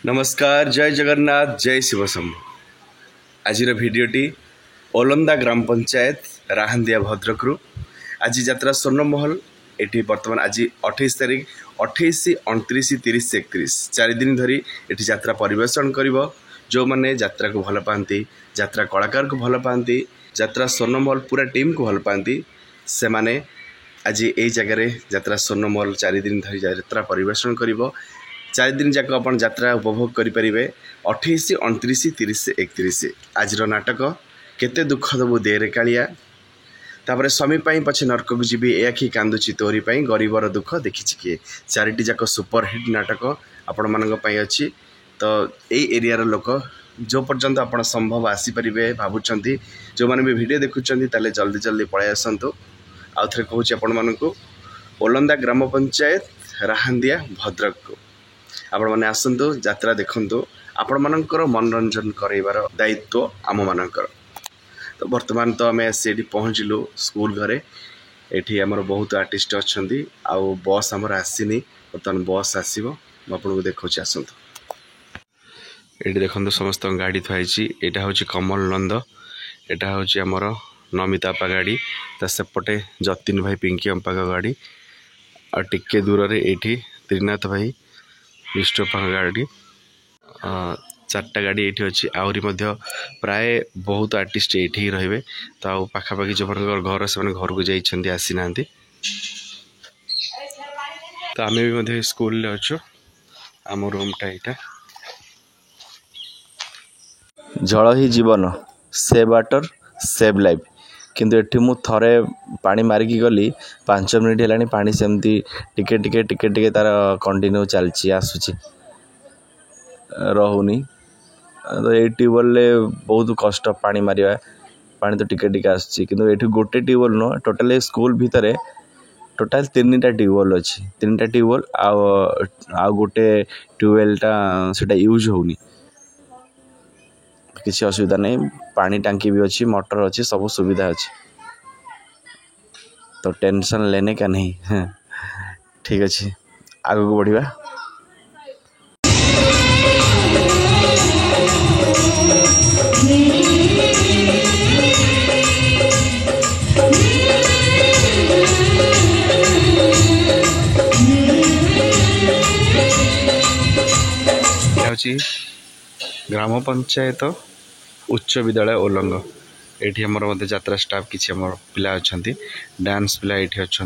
नमस्कार जय जगन्नाथ जय शिव शंभु। आज भिडटी ओलंदा ग्राम पंचायत राहांदिया भद्रक आज यात्रा स्वर्णमहल ये बर्तमान आज 28 तारीख 28 29 30 31 4 दिन धरी ये यात्रा परिवेषण कर जो मैंने यात्रा को भल पाती यात्रा कलाकार को भल पाती यात्रा स्वर्णमहल पूरा टीम को भल पाती से माने आज यही जगह यात्रा स्वर्णमहल 4 दिन धरी यात्रा परिवेषण कर 4 दिन जाक अपन यात्रा उपभोग करें 28 29 30 31 आज नाटक केते दुख दबु देरे कालिया तापर स्वामी पछे नरक को जीवी या कांदुची तोरी गरीबर दुख देखी किए 4टी जाक सुपर हिट नाटक आपण मान अच्छी तो यही एरिया लोक जो पर्यंत आप संभव आसीपारे भावुंट जो मैंने भी वीडियो देखुं ताले जल्दी जल्दी पलि आसतु आउ थे कहूँ आपण मानक ओलंदा ग्राम पंचायत राहांदिया भद्रक को आपण मैंने आसतु यात्रा देखु आपण मानकर मनोरंजन कराइबार दायित्व आम मानकर। तो बर्तमान तो आम से पहुँचलु स्कूल घरे ये आमर बहुत आर्टिस्ट अच्छा आउ बस आमर आसीनी बर्तमान बस आसो आपको देखा आसतु ये देखो समस्त गाड़ी थी यहाँ हूँ कमल नंद यहाँ हूँ आमर नमिता अपा गाड़ी ता सेपटे जतिन भाई पिंकी अंपा गाड़ी आ टिके दूर से ये त्रिनाथ भाई विष्णुपा गाड़ी 4टा गाड़ी ये अच्छी आहरी प्राय बहुत आर्टिस्ट ये रे तो आ पाखापाखि जो घर से घर को जाइए आसी ना तो आम भी स्कूल अच्छु आम रूमटा यहाँ जल ही जीवन सेव वाटर सेव लाइफ किंतु एठी मु थरे पानी मारिकी गली 5 मिनिट है पानी सेमती टिके टिके टिके टिके तार कंटिन्यू चलची आसुची रहुनी तो ये ट्यूबवेल बहुत कष्ट पानी मारिया पानी तो टिके टिके आसुची किंतु एठी गोटे ट्यूबवेल नो टोटल स्कूल भितर टोटाल 3टा ट्यूबवेल अच्छी 3टा ट्यूबवेल आ गोटे ट्यूबवेलटा सेटा यूज होनी किसी असुविधा नहीं पानी टांकी भी अच्छी मोटर अच्छी सब सुविधा अच्छी तो टेंशन लेने का नहीं ठीक अच्छे आगे को बढ़िया ग्राम पंचायत उच्च विद्यालय ओलंग ये आमर मत यात्रा स्टाफ किसी आम पिला अच्छा डांस पिला ये अच्छा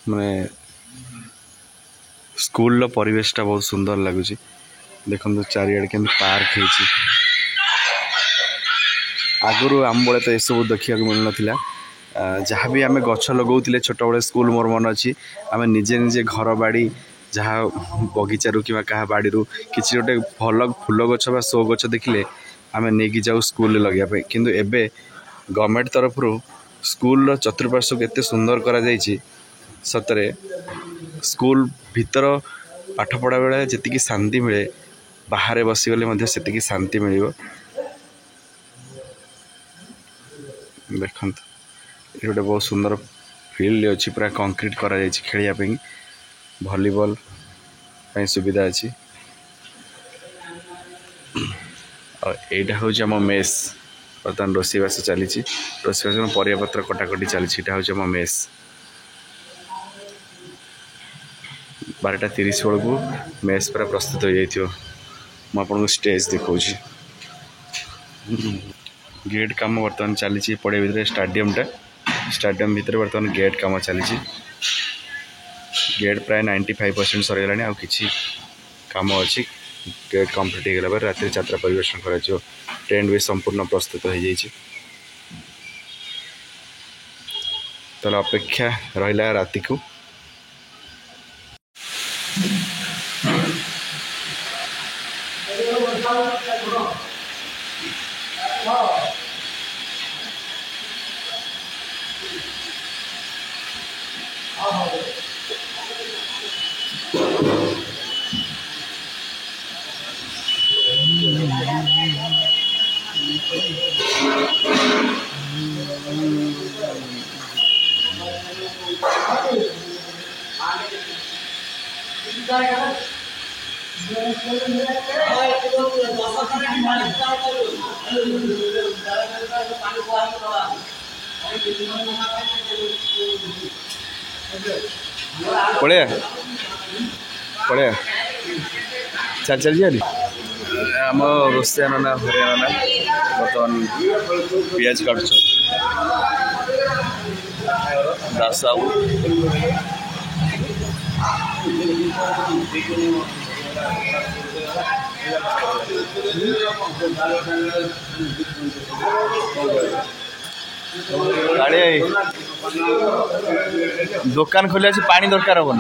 माने स्कूल परिवेशटा बहुत सुंदर लगुच देखो चारिआडे के पार्क हो आगु आम बड़े तो यह सब देखा मिल ना जहाँ भी आम गछ लगौले छोट बड़े स्कूल मोर मन अच्छी आम निजे निजे घर बाड़ी जहाँ बगीचारू कि बाड़ी किसी गोटे भल फूल गछ बा शो गछ देखिले आम नहीं जाऊ स्कूल लगे किंतु एबे गवर्नमेंट तरफ स्कूल चतुर्पार्श्व केते सुंदर करा जाइछि सतरे स्कूल भीतर पाठ पढ़ा बेले जी शांति मिले बाहर बसीगले से शांति मिल देखो ये गोटे बहुत सुंदर फील्ड अच्छी पूरा कंक्रीट करा जाइछि खेलिया भलीबॉल सुविधा अच्छी और यहाँ हूँ आम मेस बर्तमान रोषेईवास चली रोषेईवास परियापत्र कटाकटी चली हूँ आम मेस 12:30 बेलू मेस पूरा प्रस्तुत हो जाइए मुझे स्टेज देखा गेट काम बर्तमान चली पड़े भर स्टाडियम भितर बर्तमान गेट काम चली गेट प्राय 95% सरीगला कि कम अच्छी गेट कंप्लीट होगा रात यात्रा परिवेषण कर टेंट भी संपूर्ण प्रस्तुत हो जाइए तो अपेक्षा रहा राति को पड़े पड़े चल चल जी आम रोषिया ना हरियाणा बर्तमान पिज काट दास बाबू दुकान खोलिया पानी दरकार हम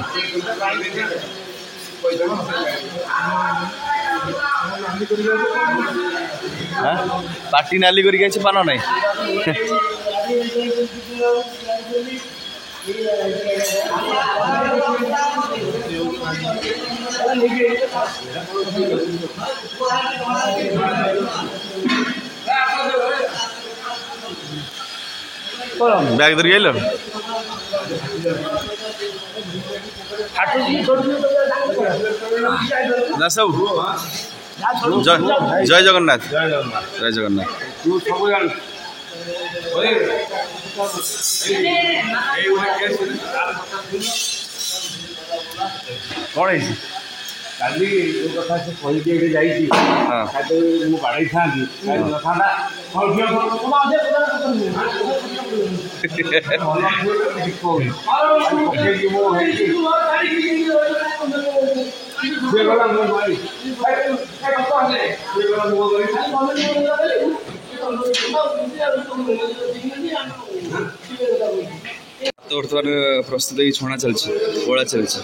पार्टी नाली कर पान ना बैग धर गल ना सब जय जगन्नाथ जय जगन्नाथ कौन है काली जो कथा से कही के जाई मु बाड़ई था तो बर्तमान प्रस्तुत ही छणा चलछि ओळा चलछि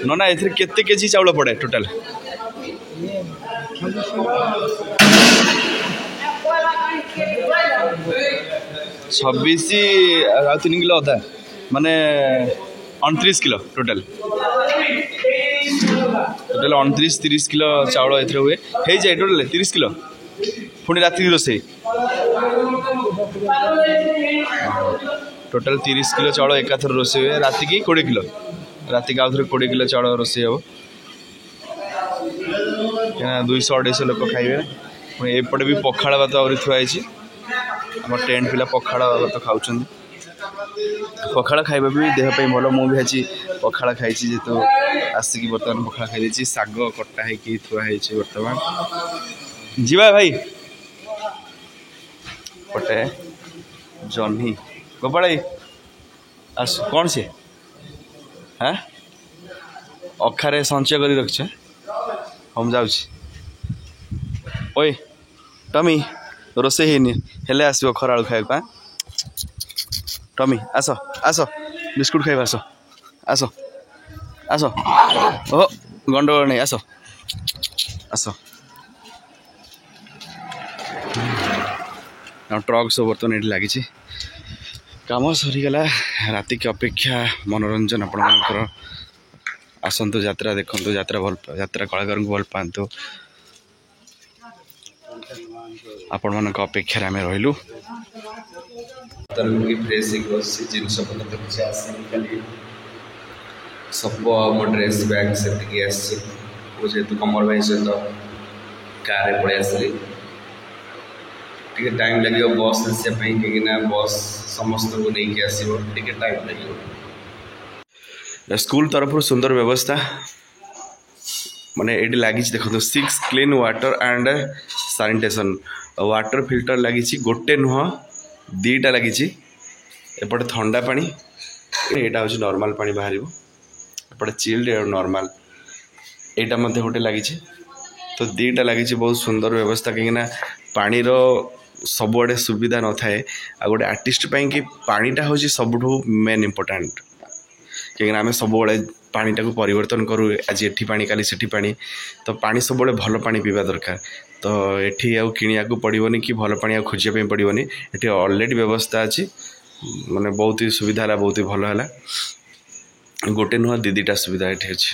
ना एथरे केते केजी चाउल पड़े टोटल 26 3 किलो अधा माने 29 किलो टोटल 29-30 किलो चाउल एथरे हुए हे जाय टोटल 30 किलो पुणी राति रोसे टोटल 30 किलो चाउल एकाथर रोसे हुए राति की 20 किलो राति का आउे 20 किलो चाउल रोसे हम 200-250 लोक खाइबे एपटे भी पखाड़ भात आहरी थुआई आम टेंट पिला पखाड़ भात खाऊँ पखाड़ खाइबा भी देहपाई भल मु भी आज पखाड़ खाई जेहेतु आसिक बर्तमान पखाड़ खाई साग कटा होगी थुआई बर्तमान जीवा भाई पटे जह्नी गोपाल आस कौन से हाँ अखारे संचय कर रख हम जाऊँ ओए टमी रोसे हेले आसो खरा खाया टमी आस आस बिस्कुट खाइबा आस आस आस ओह गंडगोल नहीं आस आस ट्रक सब बर्तमान ये लगी काम सरीगला राति की अपेक्षा मनोरंजन आपण आसतु यात्रा देखु यात्रा भल यात्रा कलाकार को भल पातु आपण मान अपेक्षा आम रही फ्रेश जिनस सब मो ड्रेस बैग से जेहतु कमल भाई सहित कार पलि आसली टे टाइम लगे बस आसापी कहीं बस समस्त को लेकिन आसो टे टाइम लगे स्कूल तरफ सुंदर व्यवस्था माने ये लगी देखो 6 clean water and sanitation water filter लगी गोटे नुह 2टा लगी एपटे ठंडा पानी यहाँ हूँ नॉर्मल पानी बाहर एपटे चिल्ड नॉर्मल यहाँ मध्य गोटे लगी तो 2टा लगी बहुत सुंदर व्यवस्था कहीं पानी सबुआड़े सुविधा न थाए आ गोटे आर्टिस्ट कि पानीटा हूँ सब मेन इम्पोर्टाट कहीं आम सब पानीटा को परिवर्तन करूँ आज एठी पानी काली सेठी पानी तो पानी सब भल पानी पीवा दरकार तो एठी आउ किनिया को पड़ोनी कि भल पानी खोजिया पड़ोनी एठी ऑलरेडी व्यवस्था अच्छी माने बहुत ही सुविधा है बहुत ही भल है गोटे नुह 2टा सुविधा एठी अच्छी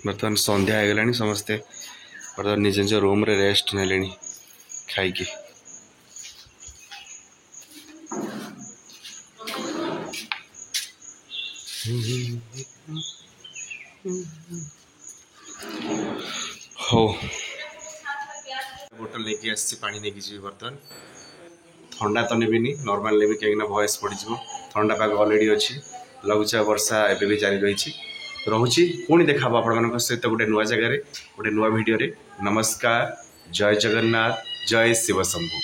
बर्तमान संध्या हो गला समस्ते बर्तमान निज निज रूम रे रेस्ट ने खाई हो बोतल लेके आसी पानी लेके जी बर्तमान ठंडा तो नेबिनी नॉर्मल नेबी कहीं भॉइस पड़ ठंडा पाग ऑलरेडी अच्छी लघुचाप वर्षा एवं भी जारी रही रोचे पुणी देखा आपण सहित गोटे नुआ जगह गोटे नुआ भिडियो नमस्कार जय जगन्नाथ जय शिव शंभु।